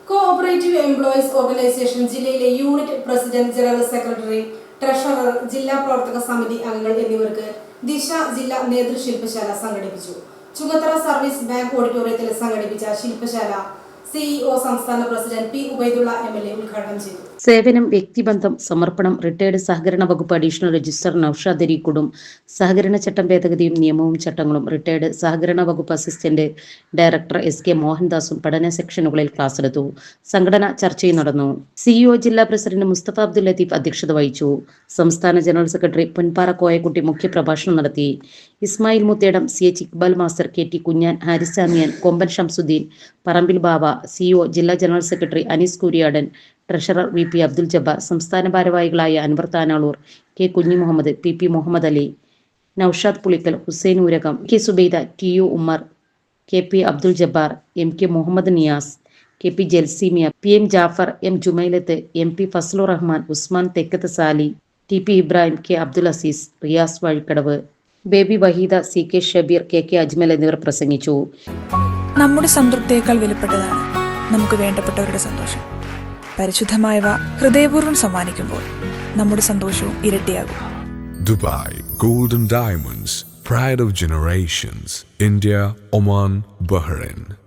Cooperative employees organisation ജില്ലയിലെ unit president, general secretary, treasurer, ജില്ലാ പ്രവർത്തക സമിതി അംഗങ്ങൾ എന്നിവർക്ക് ദിശ ജില്ലാ നേതൃശില്പശാല സംഘടിപ്പിച്ചു. ചുങ്കത്തറ സർവീസ് ബാങ്ക് ഓഡിറ്റോറിയത്തിൽ സംഘടിപ്പിച്ച ശില്പശാല സിഇഒ സംസ്ഥാന പ്രസിഡന്റ് പി ഉബൈദുള്ള MLA ഉദ്ഘാടനം ചെയ്തു. സേവനം, വ്യക്തിബന്ധം, സമർപ്പണം. റിട്ടയർഡ് സഹകരണ വകുപ്പ് അഡീഷണൽ രജിസ്ട്രാർ നൌഷാദ് അരീക്കുടും സഹകരണ ചട്ടം ഭേദഗതിയും നിയമവും ചട്ടങ്ങളും റിട്ടയർഡ് സഹകരണ വകുപ്പ് അസിസ്റ്റന്റ് ഡയറക്ടർ SK മോഹൻദാസും പഠന സെക്ഷനുകളിൽ ക്ലാസ് എടുത്തു. സംഘടന ചർച്ചയും നടന്നു. സിഇഒ ജില്ലാ പ്രസിഡന്റ് മുസ്തഫ അബ്ദുൽ ലത്തീഫ് അധ്യക്ഷത വഹിച്ചു. സംസ്ഥാന ജനറൽ സെക്രട്ടറി പൊൻപാറ കോയക്കുട്ടി മുഖ്യപ്രഭാഷണം നടത്തി. Ismail Muthedam, CH Iqbal master, KT Kunjan, Haris Samiyan, Komban Shamsuddeen, Parambil Bava, CEO ജില്ലാ general secretary Anees Kuriyadan, treasurer VP Abdul Jabbar, സംസ്ഥാന ഭാരവാഹികളായ Anwar Thanalur, K Kunhi Muhammad, PP Muhammad Ali, Noushad Pulikkal, Hussain Oorakam, K Zubaida, TU Ummer, KP Abdul Jabbar, MK Muhammad Niyas, KP Jalseemiya, PM Jafar, M Jumailath, MP Fazlur Rahman, Usman Thekkath Sali, TP Ibrahim, K Abdul Aziz, Riyas Vazhikkadavu, baby Waheeda, CK Shabeer, KK Ajmal എന്നിവർ പ്രസംഗിച്ചു. നമ്മുടെ സംതൃപ്തിയേക്കാൾ വിലപ്പെട്ടതാണ് നമുക്ക് വേണ്ടപ്പെട്ടവരുടെ സന്തോഷം. പരിശുദ്ധമായവ ഹൃദയപൂർവ്വം സമ്മാനിക്കുമ്പോൾ നമ്മുടെ സന്തോഷവും ഇരട്ടിയാകും. Dubai Gold and Diamonds, Pride of Generations, India, Oman, Bahrain.